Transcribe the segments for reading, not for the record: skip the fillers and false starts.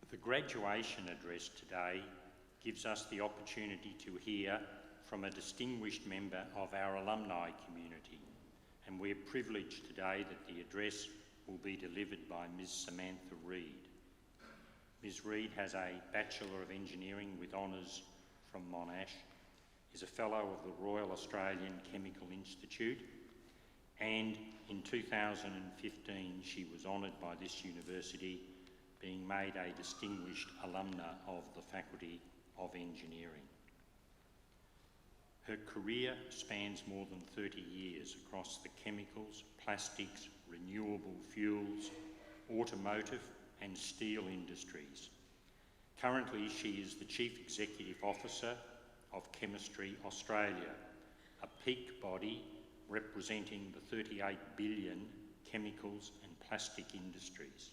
The graduation address today gives us the opportunity to hear from a distinguished member of our alumni community, and we're privileged today that the address will be delivered by Ms. Samantha Read. Ms. Read has a Bachelor of Engineering with honours from Monash, is a Fellow of the Royal Australian Chemical Institute, and in 2015 she was honoured by this university, being made a distinguished alumna of the Faculty of Engineering. Her career spans more than 30 years across the chemicals, plastics, renewable fuels, automotive and steel industries. Currently, she is the Chief Executive Officer of Chemistry Australia, a peak body representing the 38 billion chemicals and plastic industries.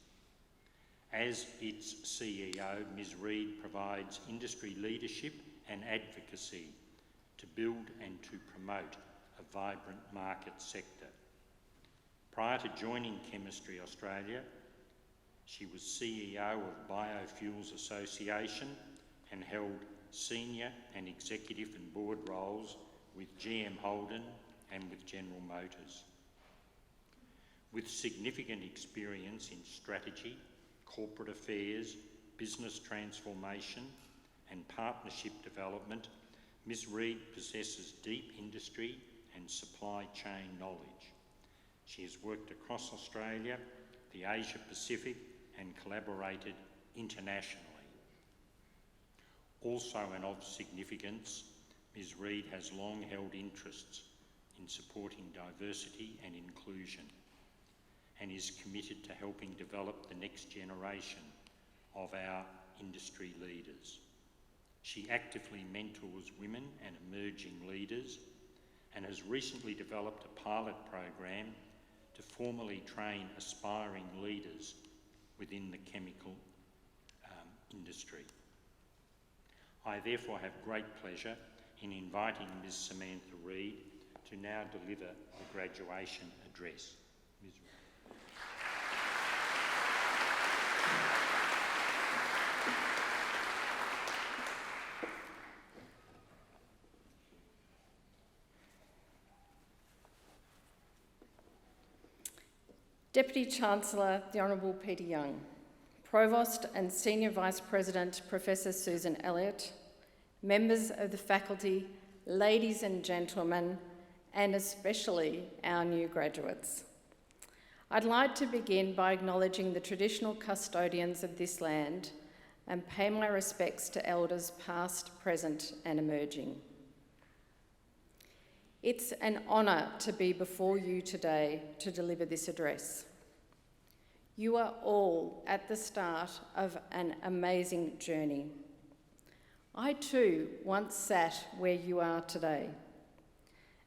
As its CEO, Ms. Read provides industry leadership and advocacy to build and to promote a vibrant market sector. Prior to joining Chemistry Australia, she was CEO of Biofuels Association and held senior and executive and board roles with GM Holden and with General Motors. With significant experience in strategy, corporate affairs, business transformation and partnership development, Ms. Read possesses deep industry and supply chain knowledge. She has worked across Australia, the Asia Pacific and collaborated internationally. Also and of significance, Ms. Read has long held interests in supporting diversity and inclusion and is committed to helping develop the next generation of our industry leaders. She actively mentors women and emerging leaders and has recently developed a pilot program to formally train aspiring leaders within the chemical industry. I therefore have great pleasure in inviting Ms. Samantha Read to now deliver the graduation address. Ms. Read. Deputy Chancellor, the Honourable Peter Young, Provost and Senior Vice President, Professor Susan Elliott, members of the faculty, ladies and gentlemen, and especially our new graduates. I'd like to begin by acknowledging the traditional custodians of this land and pay my respects to elders past, present and emerging. It's an honour to be before you today to deliver this address. You are all at the start of an amazing journey. I too once sat where you are today,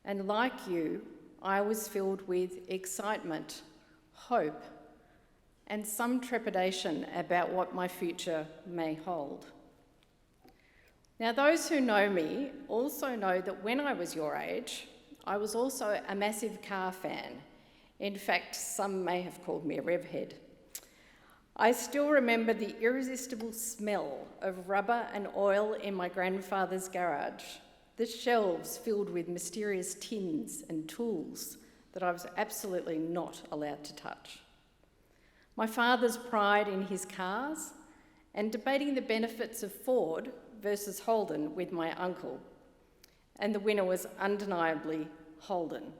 and like you, I was filled with excitement, hope, and some trepidation about what my future may hold. Now, those who know me also know that when I was your age, I was also a massive car fan. In fact, some may have called me a revhead. I still remember the irresistible smell of rubber and oil in my grandfather's garage, the shelves filled with mysterious tins and tools that I was absolutely not allowed to touch. My father's pride in his cars and debating the benefits of Ford versus Holden with my uncle, and the winner was undeniably Holden.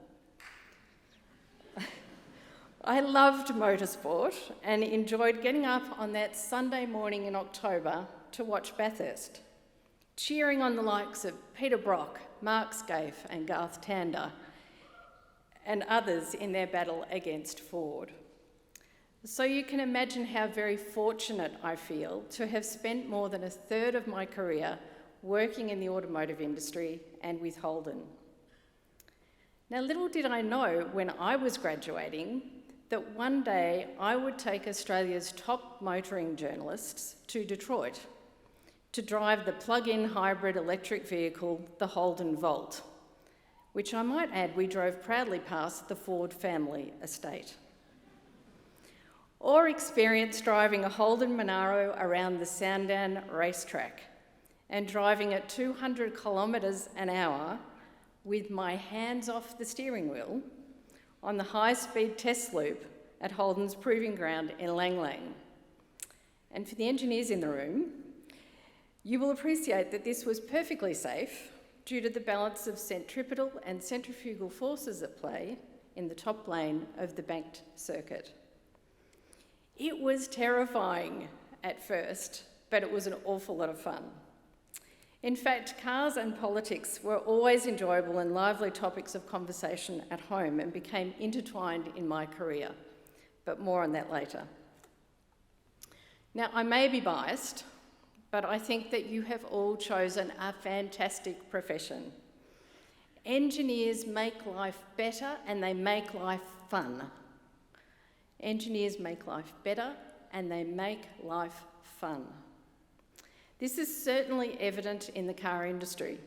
I loved motorsport and enjoyed getting up on that Sunday morning in October to watch Bathurst, cheering on the likes of Peter Brock, Mark Scaife and Garth Tander, and others in their battle against Ford. So you can imagine how very fortunate I feel to have spent more than a third of my career working in the automotive industry and with Holden. Now, little did I know when I was graduating that one day I would take Australia's top motoring journalists to Detroit to drive the plug-in hybrid electric vehicle, the Holden Volt, which I might add we drove proudly past the Ford family estate. or experience driving a Holden Monaro around the Sandown racetrack and driving at 200 kilometres an hour with my hands off the steering wheel on the high-speed test loop at Holden's Proving Ground in Lang Lang. And for the engineers in the room, you will appreciate that this was perfectly safe due to the balance of centripetal and centrifugal forces at play in the top lane of the banked circuit. It was terrifying at first, but it was an awful lot of fun. In fact, cars and politics were always enjoyable and lively topics of conversation at home and became intertwined in my career, but more on that later. Now, I may be biased, but I think that you have all chosen a fantastic profession. Engineers make life better and they make life fun. Engineers make life better and they make life fun. This is certainly evident in the car industry,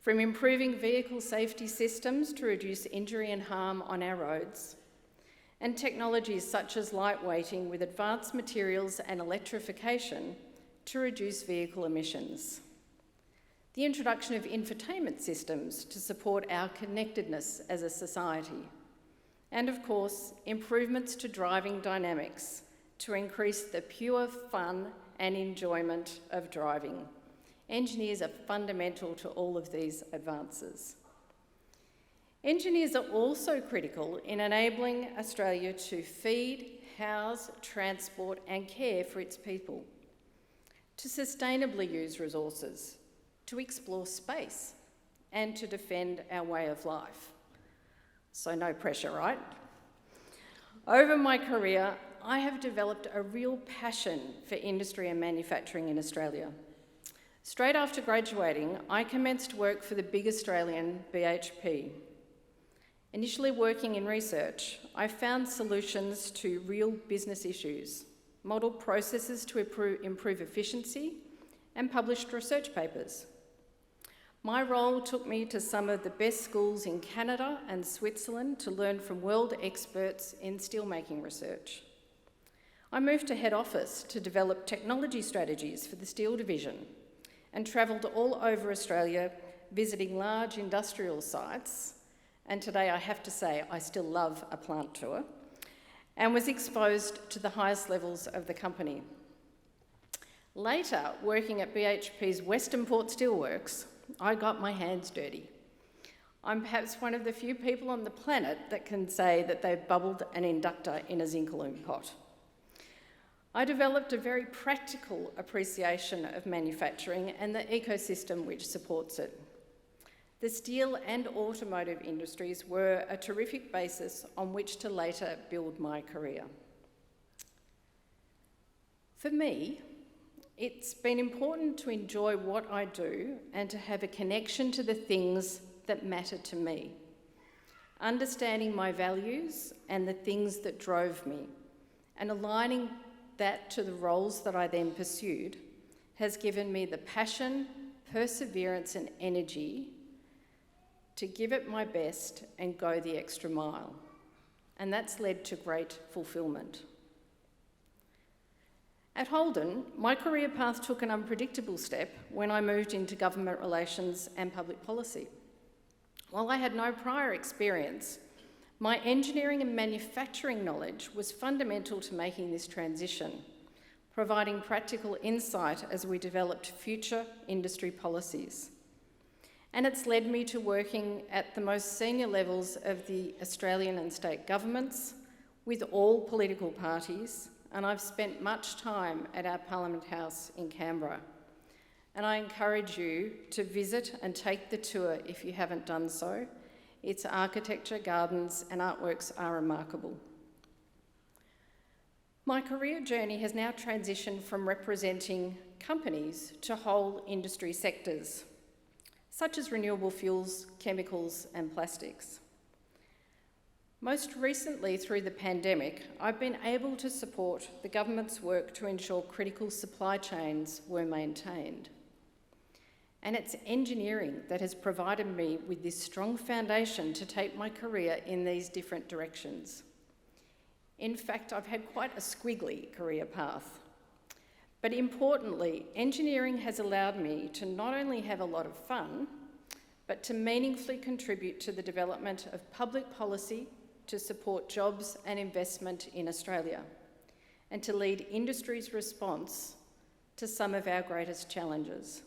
from improving vehicle safety systems to reduce injury and harm on our roads, and technologies such as lightweighting with advanced materials and electrification to reduce vehicle emissions. The introduction of infotainment systems to support our connectedness as a society. And of course, improvements to driving dynamics to increase the pure fun and enjoyment of driving. Engineers are fundamental to all of these advances. Engineers are also critical in enabling Australia to feed, house, transport and care for its people, to sustainably use resources, to explore space and to defend our way of life. So no pressure, right? Over my career, I have developed a real passion for industry and manufacturing in Australia. Straight after graduating, I commenced work for the big Australian BHP. Initially working in research, I found solutions to real business issues, modelled processes to improve efficiency, and published research papers. My role took me to some of the best schools in Canada and Switzerland to learn from world experts in steelmaking research. I moved to head office to develop technology strategies for the steel division and travelled all over Australia visiting large industrial sites, and today I have to say I still love a plant tour, and was exposed to the highest levels of the company. Later, working at BHP's Western Port Steelworks, I got my hands dirty. I'm perhaps one of the few people on the planet that can say that they've bubbled an inductor in a Zinc-Alume pot. I developed a very practical appreciation of manufacturing and the ecosystem which supports it. The steel and automotive industries were a terrific basis on which to later build my career. For me, it's been important to enjoy what I do and to have a connection to the things that matter to me. Understanding my values and the things that drove me and aligning that to the roles that I then pursued has given me the passion, perseverance and energy to give it my best and go the extra mile. And that's led to great fulfilment. At Holden, my career path took an unpredictable step when I moved into government relations and public policy. While I had no prior experience, my engineering and manufacturing knowledge was fundamental to making this transition, providing practical insight as we developed future industry policies. And it's led me to working at the most senior levels of the Australian and state governments, with all political parties, and I've spent much time at our Parliament House in Canberra. And I encourage you to visit and take the tour if you haven't done so. Its architecture, gardens and artworks are remarkable. My career journey has now transitioned from representing companies to whole industry sectors, such as renewable fuels, chemicals and plastics. Most recently, through the pandemic, I've been able to support the government's work to ensure critical supply chains were maintained. And it's engineering that has provided me with this strong foundation to take my career in these different directions. In fact, I've had quite a squiggly career path. But importantly, engineering has allowed me to not only have a lot of fun, but to meaningfully contribute to the development of public policy to support jobs and investment in Australia, and to lead industry's response to some of our greatest challenges.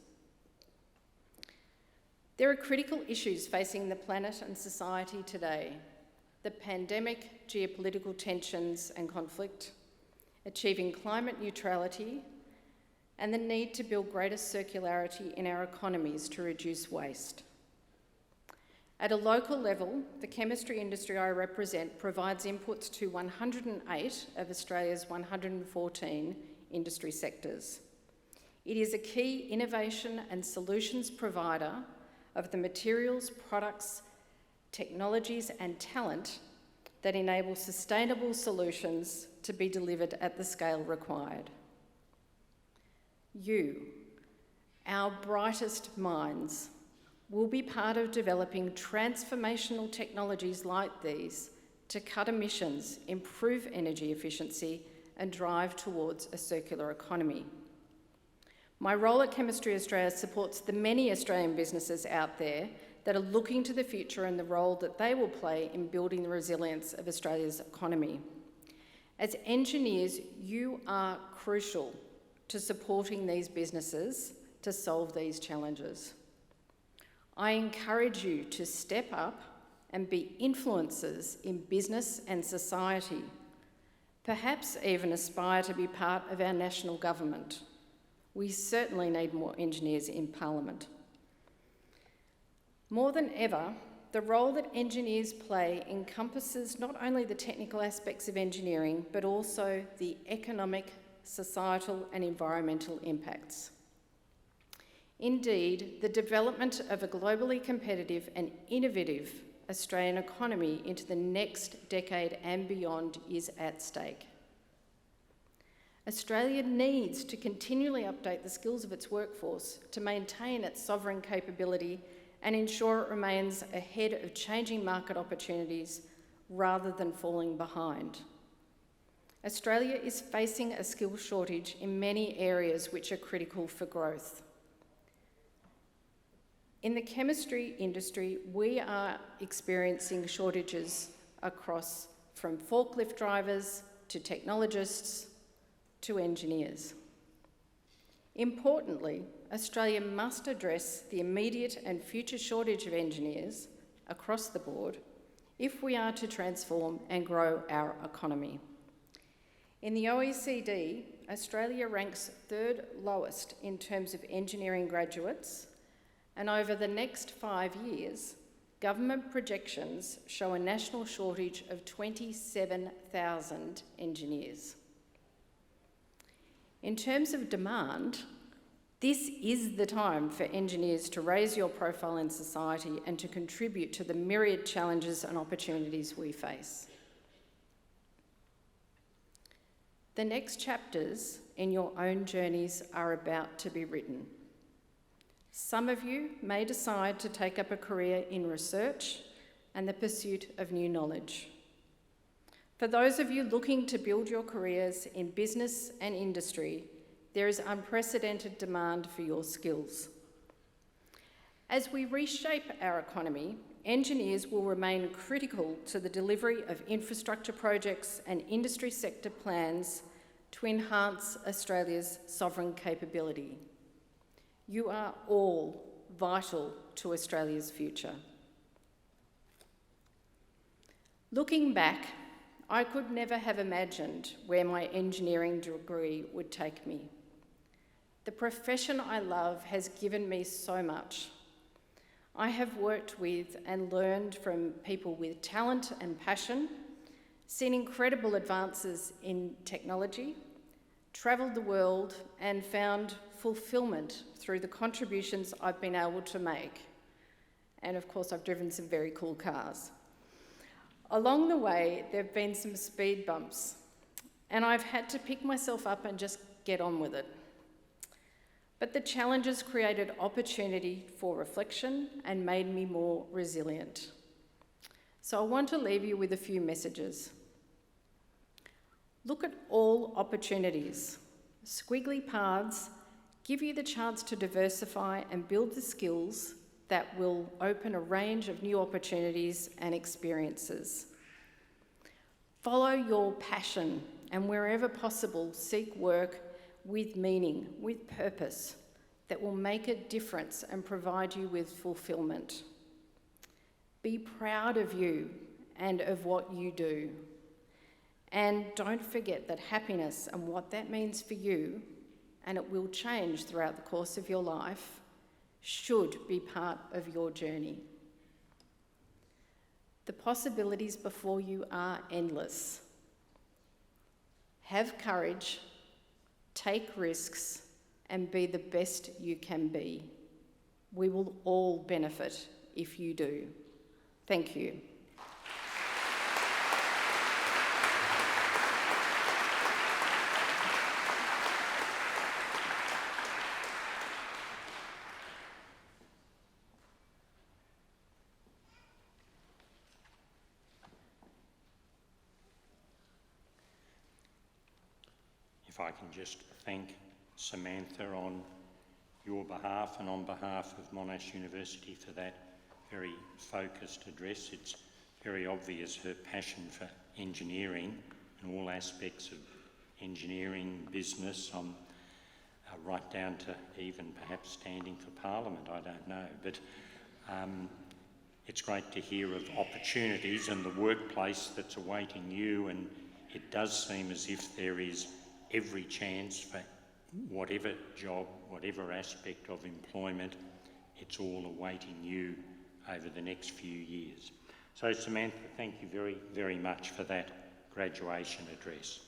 There are critical issues facing the planet and society today: the pandemic, geopolitical tensions and conflict, achieving climate neutrality, and the need to build greater circularity in our economies to reduce waste. At a local level, the chemistry industry I represent provides inputs to 108 of Australia's 114 industry sectors. It is a key innovation and solutions provider of the materials, products, technologies and talent that enable sustainable solutions to be delivered at the scale required. You, our brightest minds, will be part of developing transformational technologies like these to cut emissions, improve energy efficiency and drive towards a circular economy. My role at Chemistry Australia supports the many Australian businesses out there that are looking to the future and the role that they will play in building the resilience of Australia's economy. As engineers, you are crucial to supporting these businesses to solve these challenges. I encourage you to step up and be influencers in business and society, perhaps even aspire to be part of our national government. We certainly need more engineers in Parliament. More than ever, the role that engineers play encompasses not only the technical aspects of engineering, but also the economic, societal and environmental impacts. Indeed, the development of a globally competitive and innovative Australian economy into the next decade and beyond is at stake. Australia needs to continually update the skills of its workforce to maintain its sovereign capability and ensure it remains ahead of changing market opportunities rather than falling behind. Australia is facing a skill shortage in many areas which are critical for growth. In the chemistry industry, we are experiencing shortages across from forklift drivers to technologists to engineers. Importantly, Australia must address the immediate and future shortage of engineers across the board if we are to transform and grow our economy. In the OECD, Australia ranks third lowest in terms of engineering graduates, and over the next 5 years, government projections show a national shortage of 27,000 engineers. In terms of demand, this is the time for engineers to raise your profile in society and to contribute to the myriad challenges and opportunities we face. The next chapters in your own journeys are about to be written. Some of you may decide to take up a career in research and the pursuit of new knowledge. For those of you looking to build your careers in business and industry, there is unprecedented demand for your skills. As we reshape our economy, engineers will remain critical to the delivery of infrastructure projects and industry sector plans to enhance Australia's sovereign capability. You are all vital to Australia's future. Looking back, I could never have imagined where my engineering degree would take me. The profession I love has given me so much. I have worked with and learned from people with talent and passion, seen incredible advances in technology, travelled the world and found fulfilment through the contributions I've been able to make. And of course, I've driven some very cool cars. Along the way, there have been some speed bumps, and I've had to pick myself up and just get on with it. But the challenges created opportunity for reflection and made me more resilient. So I want to leave you with a few messages. Look at all opportunities. Squiggly paths give you the chance to diversify and build the skills that will open a range of new opportunities and experiences. Follow your passion and wherever possible, seek work with meaning, with purpose, that will make a difference and provide you with fulfilment. Be proud of you and of what you do. And don't forget that happiness and what that means for you, and it will change throughout the course of your life, should be part of your journey. The possibilities before you are endless. Have courage, take risks, and be the best you can be. We will all benefit if you do. Thank you. If I can just thank Samantha on your behalf and on behalf of Monash University for that very focused address. It's very obvious her passion for engineering and all aspects of engineering, business, right down to even perhaps standing for Parliament, I don't know. But it's great to hear of opportunities and the workplace that's awaiting you, and it does seem as if there is every chance for whatever job, whatever aspect of employment, it's all awaiting you over the next few years. So Samantha, thank you very, very much for that graduation address.